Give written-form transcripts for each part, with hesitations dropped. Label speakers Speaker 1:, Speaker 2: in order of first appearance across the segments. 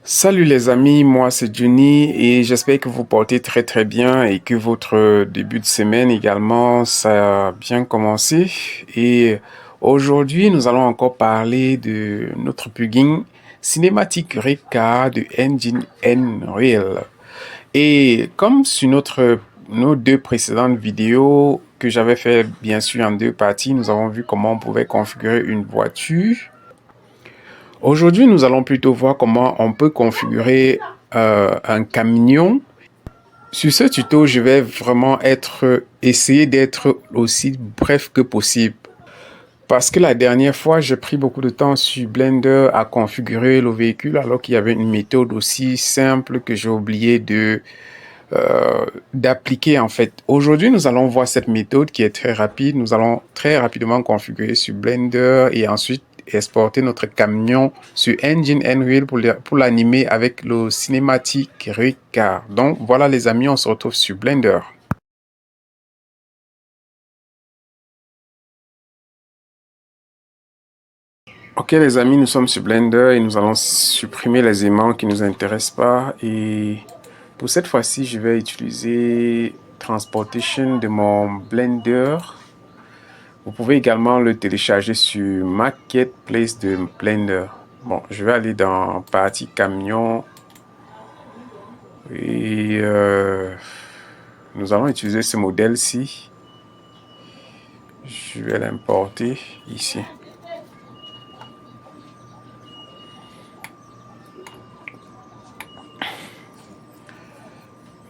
Speaker 1: Salut les amis, moi c'est Johnny et j'espère que vous portez très bien et que votre début de semaine également ça a bien commencé. Et aujourd'hui nous allons encore parler de notre plugin Cinematic Reka de Engine Unreal. Et comme sur nos deux précédentes vidéos que j'avais fait bien sûr en deux parties, nous avons vu comment on pouvait configurer une voiture. Aujourd'hui, nous allons plutôt voir comment on peut configurer un camion. Sur ce tuto, je vais vraiment essayer d'être aussi bref que possible. Parce que la dernière fois, j'ai pris beaucoup de temps sur Blender à configurer le véhicule alors qu'il y avait une méthode aussi simple que j'ai oublié d'appliquer en fait. Aujourd'hui, nous allons voir cette méthode qui est très rapide. Nous allons très rapidement configurer sur Blender et ensuite exporter notre camion sur Engine Unreal pour l'animer avec le Cinematic Reka. Donc voilà les amis, on se retrouve sur Blender. Ok les amis, nous sommes sur Blender et nous allons supprimer les aimants qui ne nous intéressent pas. Et pour cette fois-ci, je vais utiliser Transportation de mon Blender. Vous pouvez également le télécharger sur Marketplace de Blender. Bon, je vais aller dans partie camion et nous allons utiliser ce modèle-ci. Je vais l'importer ici.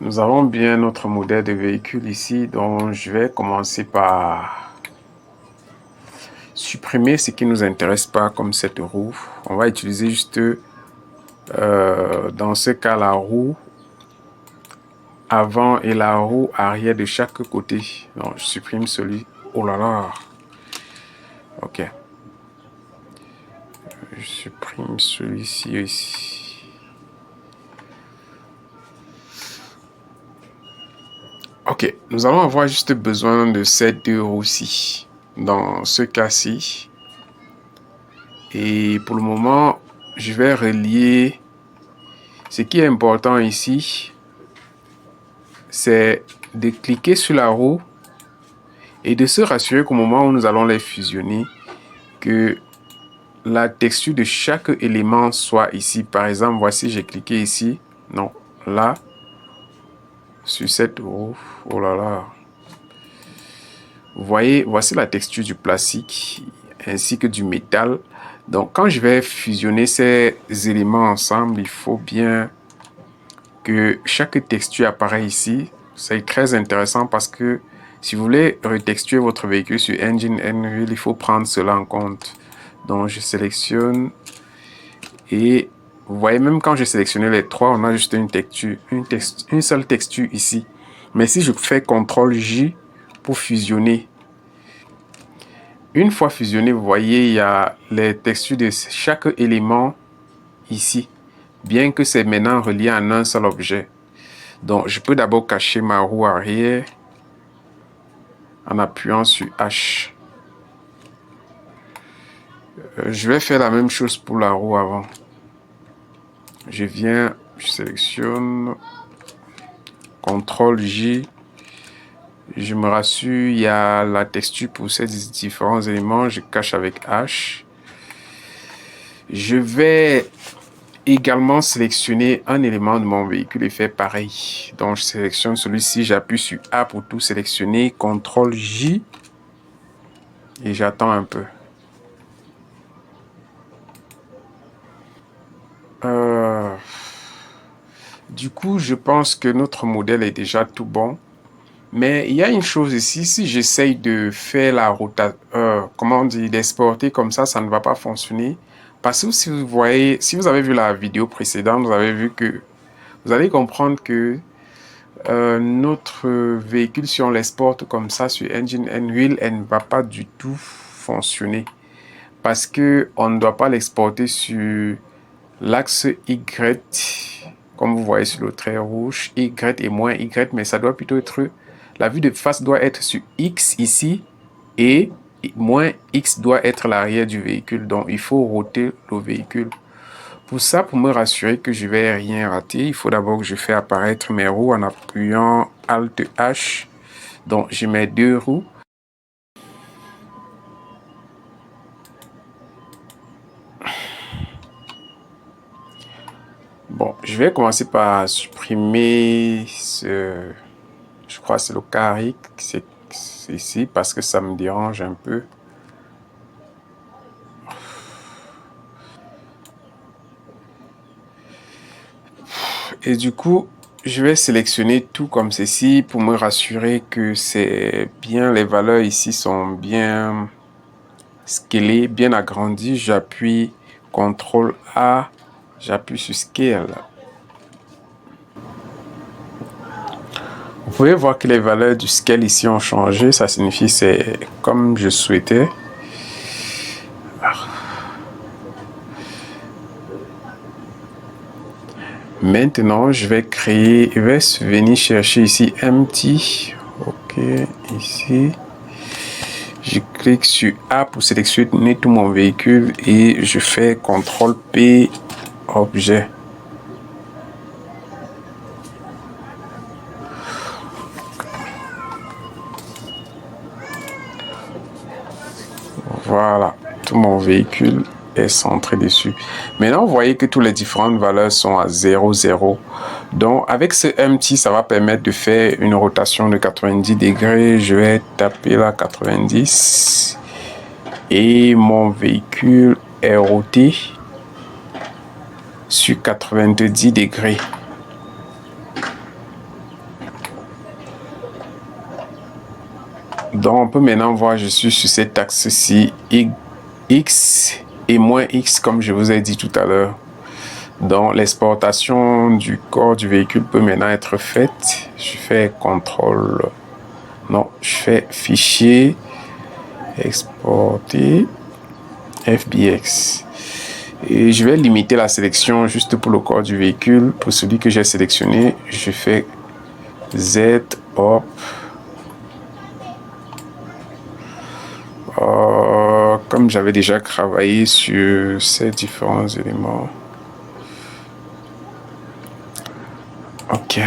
Speaker 1: Nous avons bien notre modèle de véhicule ici, donc je vais commencer par supprimer ce qui ne nous intéresse pas comme cette roue. On va utiliser juste dans ce cas la roue avant et la roue arrière de chaque côté. Donc je supprime celui. Oh là là. Ok. Je supprime celui-ci ici. Ok, nous allons avoir juste besoin de ces deux roues-ci dans ce cas-ci. Et pour le moment, je vais relier. Ce qui est important ici, c'est de cliquer sur la roue et de se rassurer qu'au moment où nous allons les fusionner, que la texture de chaque élément soit ici. Par exemple, voici, j'ai cliqué ici. Non, là, sur cette roue. Oh là là. Vous voyez, voici la texture du plastique ainsi que du métal. Donc, quand je vais fusionner ces éléments ensemble, il faut bien que chaque texture apparaît ici. C'est très intéressant parce que si vous voulez retexturer votre véhicule sur Engine Unreal, il faut prendre cela en compte. Donc, je sélectionne et vous voyez, même quand je sélectionne les trois, on a juste une seule texture ici. Mais si je fais CTRL-J pour fusionner, une fois fusionné, vous voyez, il y a les textures de chaque élément ici, bien que c'est maintenant relié en un seul objet. Donc, je peux d'abord cacher ma roue arrière en appuyant sur H. Je vais faire la même chose pour la roue avant. Je viens, je sélectionne, CTRL-J. Je me rassure, il y a la texture pour ces différents éléments. Je cache avec H. Je vais également sélectionner un élément de mon véhicule et faire pareil. Donc je sélectionne celui-ci, j'appuie sur A pour tout sélectionner, CTRL-J et j'attends un peu. Du coup, je pense que notre modèle est déjà tout bon. Mais il y a une chose ici, si j'essaye de faire la rotation, comment on dit, d'exporter comme ça ne va pas fonctionner. Parce que si vous voyez, si vous avez vu la vidéo précédente, vous avez vu que, vous allez comprendre que notre véhicule, si on l'exporte comme ça sur Engine Unreal, elle ne va pas du tout fonctionner. Parce que on ne doit pas l'exporter sur l'axe Y, comme vous voyez sur le trait rouge, Y et moins Y, mais ça doit plutôt être, la vue de face doit être sur X ici, et moins X doit être l'arrière du véhicule. Donc il faut roter le véhicule Pour ça, pour me rassurer que je vais rien rater, il faut d'abord que je fais apparaître mes roues en appuyant Alt H. Donc, je mets 2 roues. Bon, je vais commencer par supprimer ce... Je crois que c'est le carré, c'est ici, parce que ça me dérange un peu. Et du coup, je vais sélectionner tout comme ceci pour me rassurer que c'est bien, les valeurs ici sont bien scalées, bien agrandies. J'appuie CTRL A, j'appuie sur Scale. Vous pouvez voir que les valeurs du scale ici ont changé. Ça signifie c'est comme je souhaitais. Maintenant, je vais venir chercher ici empty. Ok, ici. Je clique sur A pour sélectionner tout mon véhicule et je fais CTRL P, objet. Voilà, tout mon véhicule est centré dessus. Maintenant, vous voyez que toutes les différentes valeurs sont à 0, 0. Donc, avec ce empty, ça va permettre de faire une rotation de 90 degrés. Je vais taper là 90. Et mon véhicule est roté sur 90 degrés. Donc, on peut maintenant voir, je suis sur cet axe-ci, X et moins X, comme je vous ai dit tout à l'heure. Donc, l'exportation du corps du véhicule peut maintenant être faite. Je fais CTRL. Non, je fais Fichier, Exporter, FBX. Et je vais limiter la sélection juste pour le corps du véhicule. Pour celui que j'ai sélectionné, je fais Z, hop. Comme j'avais déjà travaillé sur ces différents éléments. Ok.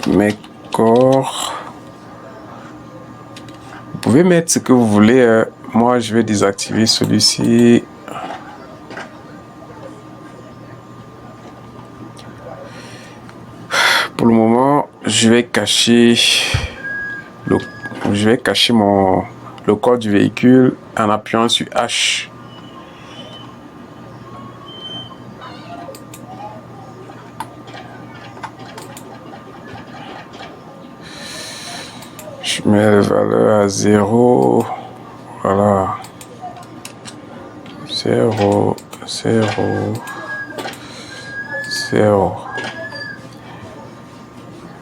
Speaker 1: Mes corps. Vous pouvez mettre ce que vous voulez. Moi, je vais désactiver celui-ci. Pour le moment, je vais cacher le corps du véhicule en appuyant sur H. Je mets les valeurs à 0. Voilà. 0, 0, 0.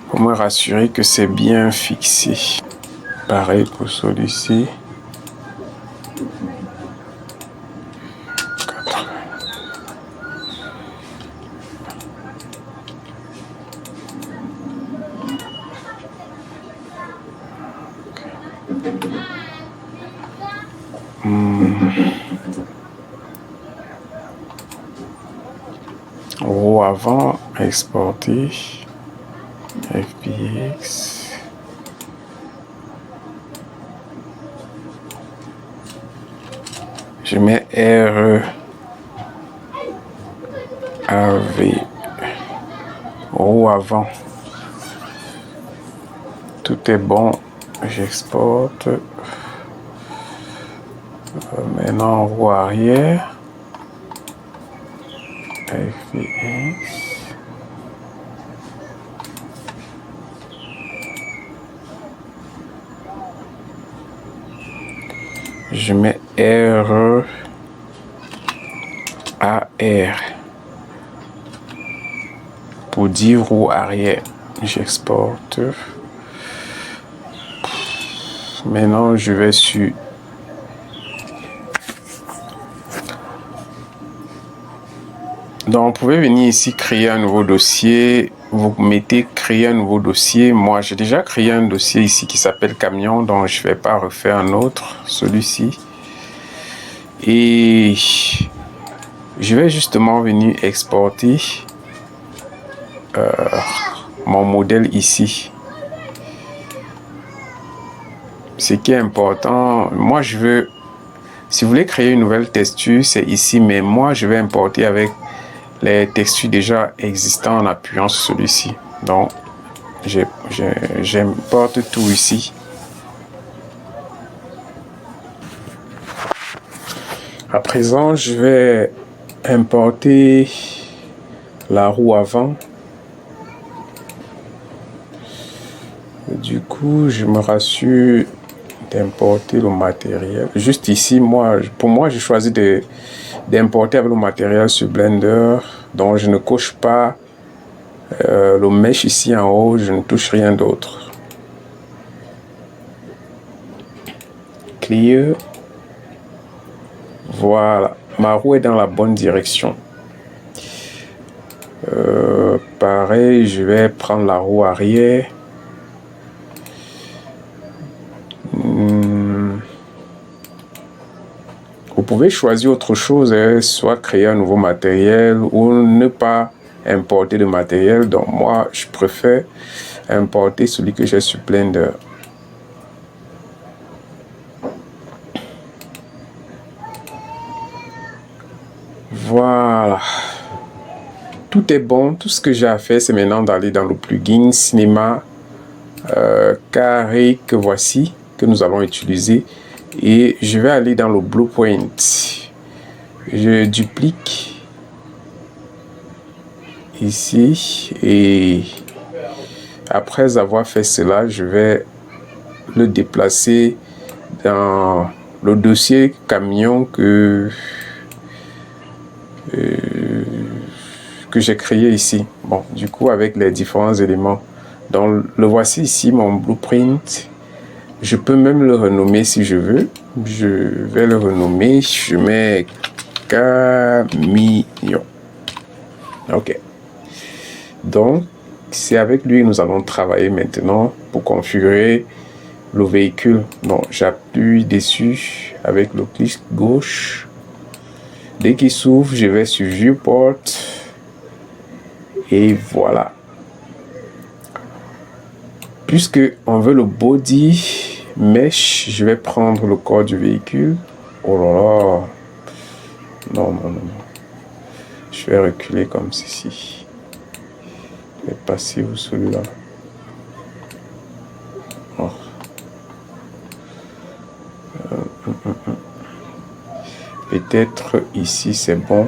Speaker 1: Pour me rassurer que c'est bien fixé. Pareil pour celui-ci. 80. Roue avant, exporter, FBX. Je mets R, AV, roue avant. Tout est bon, j'exporte. Maintenant, roue arrière. FBX. Je mets R, AR pour dire roue arrière. J'exporte. Maintenant, je vais sur donc, vous pouvez venir ici créer un nouveau dossier. Vous mettez créer un nouveau dossier. Moi, j'ai déjà créé un dossier ici qui s'appelle camion, donc je ne vais pas refaire un autre, celui-ci. Et Je vais justement venir exporter mon modèle ici. Ce qui est important, moi je veux, si vous voulez créer une nouvelle texture, c'est ici, mais moi je vais importer avec les textures déjà existantes en appuyant sur celui-ci. Donc j'importe tout ici. À présent, je vais importer la roue avant. Du coup, je me rassure d'importer le matériel. Juste ici, pour moi, j'ai choisi d'importer avec le matériel sur Blender. Donc, je ne coche pas le mesh ici en haut, je ne touche rien d'autre. Clear. Voilà, ma roue est dans la bonne direction. Pareil, je vais prendre la roue arrière. Vous pouvez choisir autre chose, soit créer un nouveau matériel ou ne pas importer de matériel. Donc moi, je préfère importer celui que j'ai sur Blender. Voilà. Tout est bon. Tout ce que j'ai à faire, c'est maintenant d'aller dans le plugin Cinema carré que voici, que nous allons utiliser. Et je vais aller dans le Blueprint. Je duplique ici et après avoir fait cela, je vais le déplacer dans le dossier camion que j'ai créé ici. Bon, du coup, avec les différents éléments. Donc, le voici ici, mon blueprint. Je peux même le renommer si je veux. Je vais le renommer. Je mets camion. Ok. Donc, c'est avec lui que nous allons travailler maintenant pour configurer le véhicule. Donc, j'appuie dessus avec le clic gauche. Dès qu'il s'ouvre, je vais sur Viewport. Et voilà. Puisque on veut le body mesh, je vais prendre le corps du véhicule. Oh là là. Non, non, non, non. Je vais reculer comme ceci. Je vais passer où celui-là. Oh. Peut-être ici c'est bon.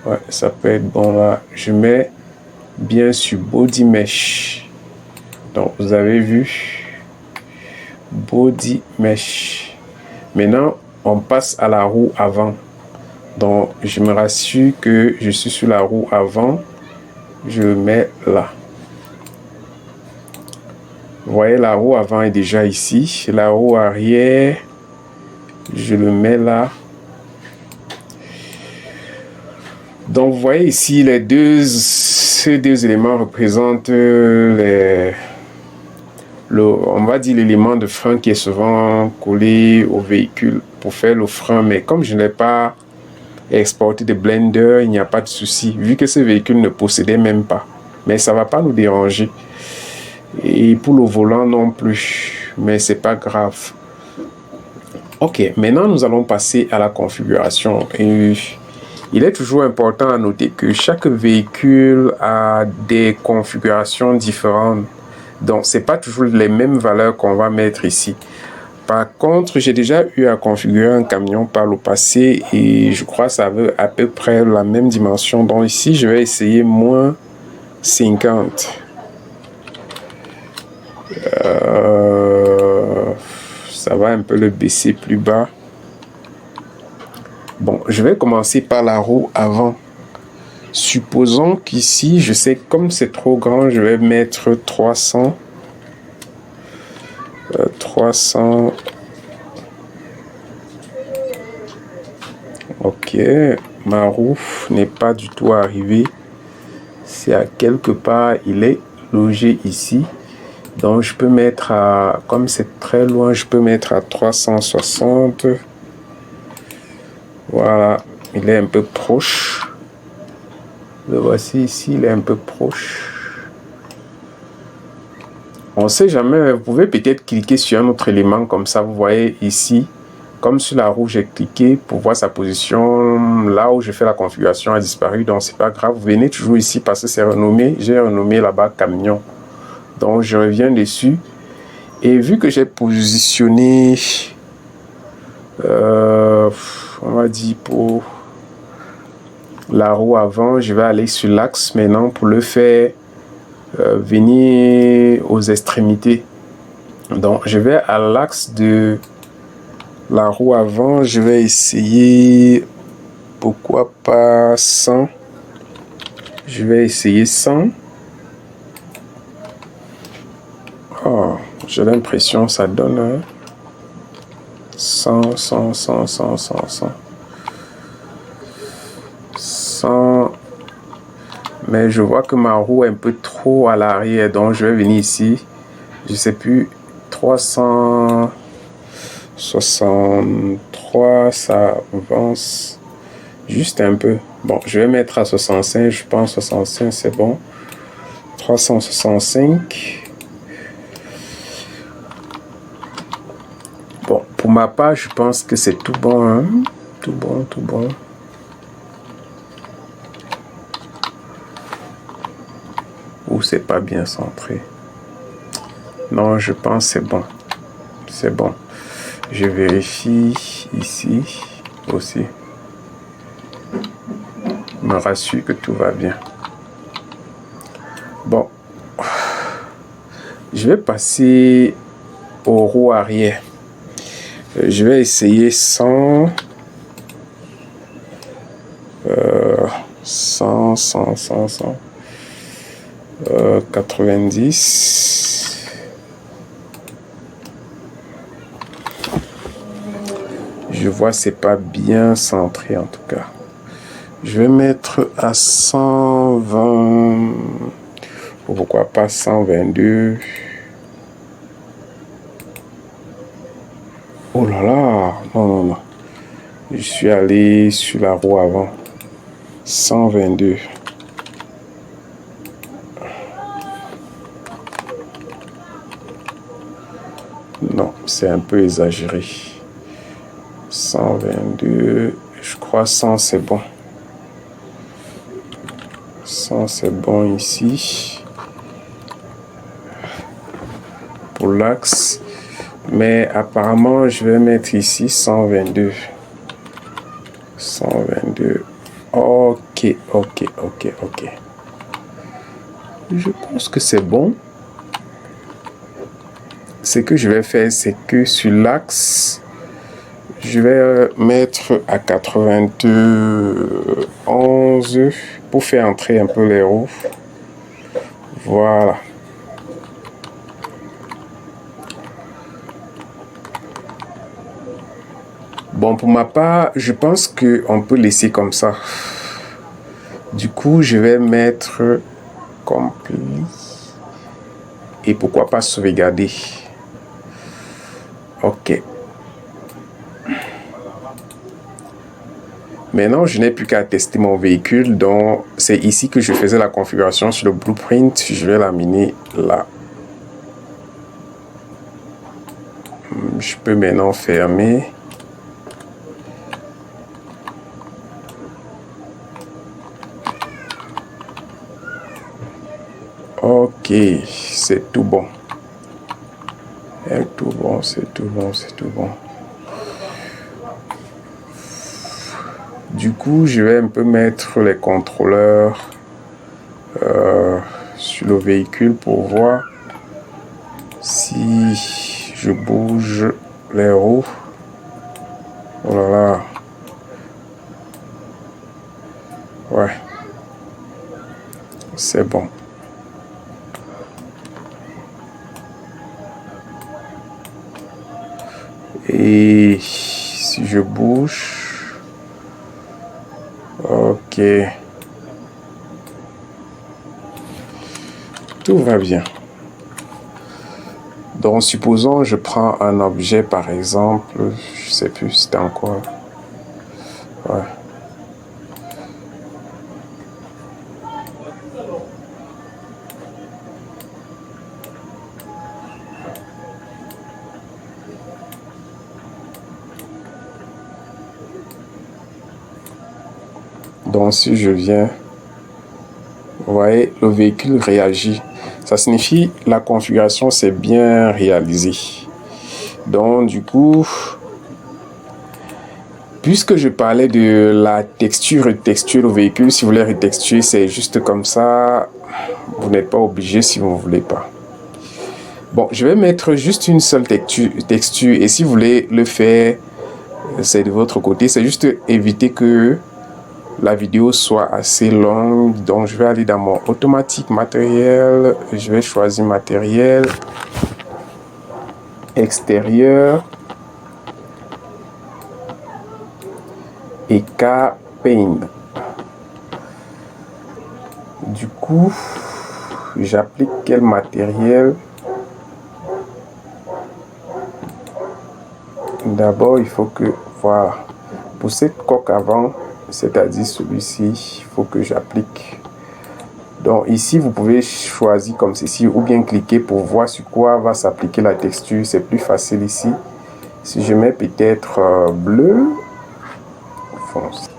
Speaker 1: Ouais, ça peut être bon là. Je mets bien sur body mesh. Donc vous avez vu body mesh. Maintenant on passe à la roue avant. Donc je me rassure que je suis sur la roue avant. Je le mets là. Vous voyez, la roue avant est déjà ici. La roue arrière, je le mets là. Donc vous voyez ici ces deux éléments représentent on va dire l'élément de frein qui est souvent collé au véhicule pour faire le frein, mais comme je n'ai pas exporté de Blender, il n'y a pas de souci vu que ce véhicule ne possédait même pas, mais ça va pas nous déranger, et pour le volant non plus, mais c'est pas grave. Ok, maintenant nous allons passer à la configuration. Et il est toujours important à noter que chaque véhicule a des configurations différentes. Donc, ce n'est pas toujours les mêmes valeurs qu'on va mettre ici. Par contre, j'ai déjà eu à configurer un camion par le passé et je crois que ça veut à peu près la même dimension. Donc ici, je vais essayer moins 50. Ça va un peu le baisser plus bas. Bon, je vais commencer par la roue avant. Supposons qu'ici, je sais comme c'est trop grand, je vais mettre 300. 300. Ok, ma roue n'est pas du tout arrivée. C'est à quelque part, il est logé ici. Donc je peux mettre à, comme c'est très loin, je peux mettre à 360. Voilà, Il est un peu proche. Le voici ici, il est un peu proche. On ne sait jamais, vous pouvez peut-être cliquer sur un autre élément comme ça, vous voyez ici, comme sur la roue, j'ai cliqué pour voir sa position. Là où j'ai fait la configuration a disparu, donc c'est pas grave. Vous venez toujours ici parce que c'est renommé. J'ai renommé là-bas camion. Donc je reviens dessus. Et vu que j'ai positionné, on va dire pour la roue avant, je vais aller sur l'axe maintenant pour le faire venir aux extrémités. Donc je vais à l'axe de la roue avant, je vais essayer, pourquoi pas 100. Je vais essayer 100. Oh, j'ai l'impression ça donne 100, 100, 100, 100, 100, 100. 100. Mais je vois que ma roue est un peu trop à l'arrière, donc je vais venir ici. Je sais plus, 363, ça avance juste un peu. Bon, je vais mettre à 65, je pense 65 c'est bon. 365. Bon, pour ma part, je pense que c'est tout bon, hein? Tout bon, tout bon. Ou c'est pas bien centré. Non, je pense c'est bon. C'est bon. Je vérifie ici aussi. Me rassure que tout va bien. Bon. Je vais passer aux roues arrière. Je vais essayer 100. 100, 100, 100, 100. 90. Je vois c'est pas bien centré en tout cas. Je vais mettre à 120. Ou pourquoi pas 122. Oh là là. Non, non, non. Je suis allé sur la roue avant. 122. Non, c'est un peu exagéré. 122, je crois 100 c'est bon. 100 c'est bon ici. Pour l'axe. Mais apparemment, je vais mettre ici 122. 122. Ok, ok, ok, ok. Je pense que c'est bon. Ce que je vais faire, c'est que sur l'axe, je vais mettre à 91 pour faire entrer un peu les roues. Voilà. Bon, pour ma part, je pense qu'on peut laisser comme ça. Du coup, je vais mettre complet. Et pourquoi pas sauvegarder. Ok. Maintenant, je n'ai plus qu'à tester mon véhicule. Donc, c'est ici que je faisais la configuration sur le blueprint. Je vais l'amener là. Je peux maintenant fermer. Ok, c'est tout bon. C'est tout bon, c'est tout bon, c'est tout bon. Du coup, je vais un peu mettre les contrôleurs sur le véhicule pour voir si je bouge les roues. Oh là là. Ouais. C'est bon. Et si je bouge, ok, tout va bien. Donc supposons je prends un objet par exemple, je sais plus c'était en quoi. Ouais. Donc si je viens, vous voyez, le véhicule réagit. Ça signifie la configuration c'est bien réalisé. Donc du coup, puisque je parlais de la texture au véhicule, si vous voulez retexturer, c'est juste comme ça. Vous n'êtes pas obligé si vous ne voulez pas. Bon, je vais mettre juste une seule texture et si vous voulez le faire, c'est de votre côté. C'est juste éviter que la vidéo soit assez longue. Donc, je vais aller dans mon automatique matériel. Je vais choisir matériel extérieur et K-Paint. Du coup, j'applique quel matériel? D'abord, il faut que, voilà, pour cette coque avant, c'est-à-dire celui-ci, il faut que j'applique. Donc ici, vous pouvez choisir comme ceci ou bien cliquer pour voir sur quoi va s'appliquer la texture. C'est plus facile ici. Si je mets peut-être bleu, fonce.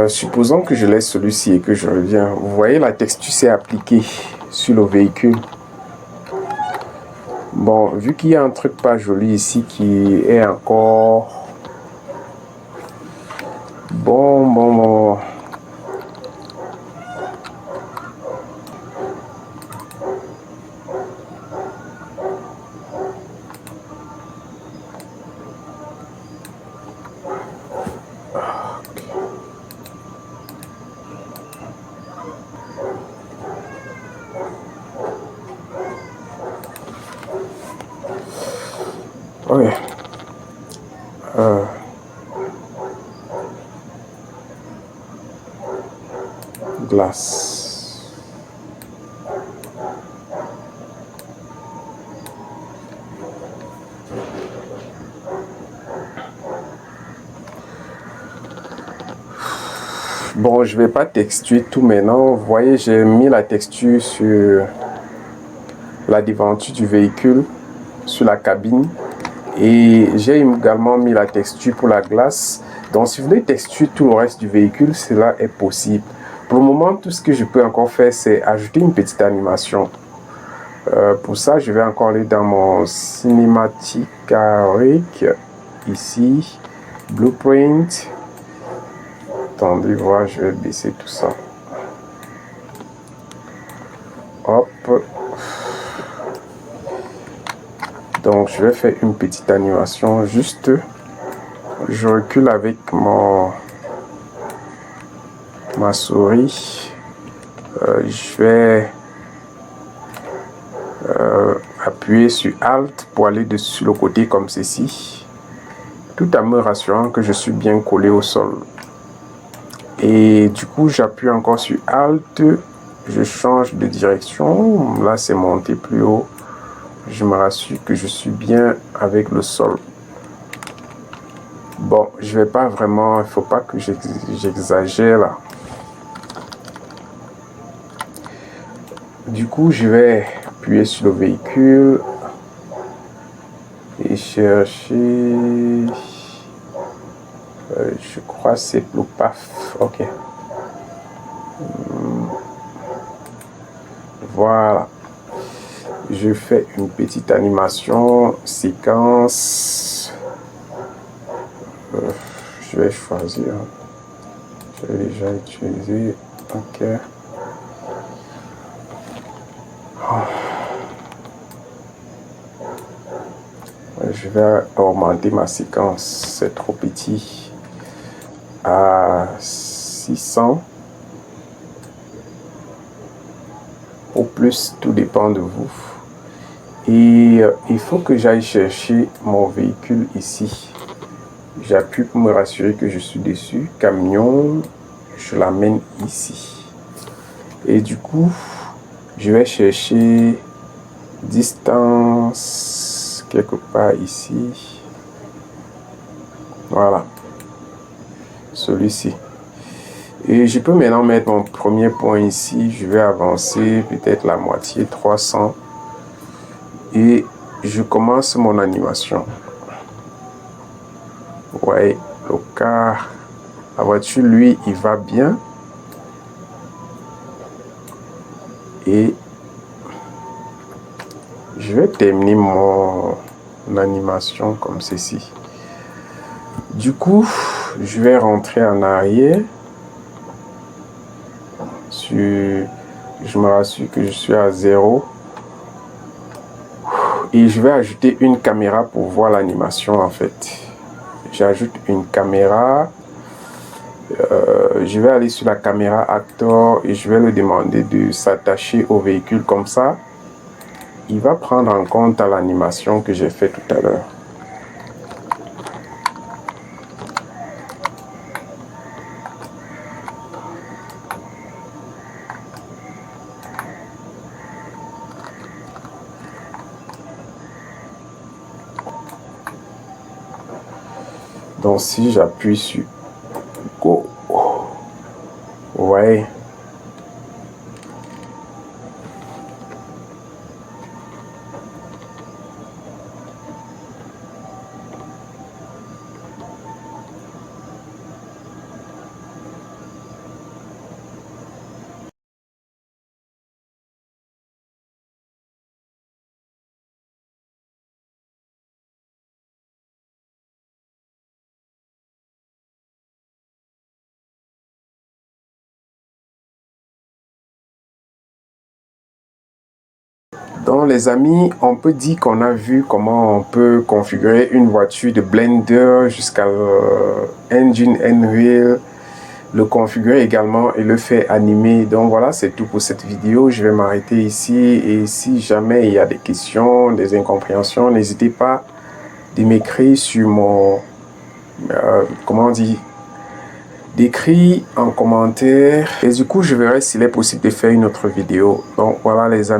Speaker 1: Supposons que je laisse celui-ci et que je reviens. Vous voyez, la texture s'est appliquée sur le véhicule. Bon, vu qu'il y a un truc pas joli ici qui est encore... Bon. Ouais. Glace. Bon, je vais pas texturer tout maintenant. Vous voyez, j'ai mis la texture sur la devanture du véhicule, sur la cabine. Et j'ai également mis la texture pour la glace. Donc si vous voulez texturer tout le reste du véhicule, cela est possible. Pour le moment, tout ce que je peux encore faire, c'est ajouter une petite animation. Pour ça, je vais encore aller dans mon cinématique ici, blueprint. Attendez, voir, je vais baisser tout ça. Hop. Donc je vais faire une petite animation, juste je recule avec ma souris. Je vais appuyer sur Alt pour aller sur le côté comme ceci, tout en me rassurant que je suis bien collé au sol. Et du coup j'appuie encore sur Alt, je change de direction, là c'est monté plus haut. Je me rassure que je suis bien avec le sol. Bon, je vais pas vraiment, il faut pas que j'exagère là. Du coup, je vais appuyer sur le véhicule et chercher. Je crois que c'est le PAF. Ok. Voilà. Je fais une petite animation, séquence. Je vais choisir. Je vais déjà utiliser. Ok. Je vais augmenter ma séquence. C'est trop petit. À 600. Au plus, tout dépend de vous. Et il faut que j'aille chercher mon véhicule ici. J'appuie pour me rassurer que je suis dessus. Camion, je l'amène ici. Et du coup, je vais chercher distance quelque part ici. Voilà. Celui-ci. Et je peux maintenant mettre mon premier point ici. Je vais avancer peut-être la moitié, 300. Et je commence mon animation. Ouais, le car. La voiture, lui, il va bien. Et je vais terminer mon animation comme ceci. Du coup, je vais rentrer en arrière. Je me rassure que je suis à 0. Et je vais ajouter une caméra pour voir l'animation en fait. J'ajoute une caméra. Je vais aller sur la caméra Actor et je vais lui demander de s'attacher au véhicule comme ça. Il va prendre en compte l'animation que j'ai fait tout à l'heure. Donc si j'appuie sur Go, ouais. Donc les amis, on peut dire qu'on a vu comment on peut configurer une voiture de Blender jusqu'à Engine Unreal, le configurer également et le faire animer. Donc voilà, c'est tout pour cette vidéo. Je vais m'arrêter ici et si jamais il y a des questions, des incompréhensions, n'hésitez pas de m'écrire sur mon, comment on dit, d'écrire en commentaire et du coup je verrai s'il est possible de faire une autre vidéo. Donc voilà les amis.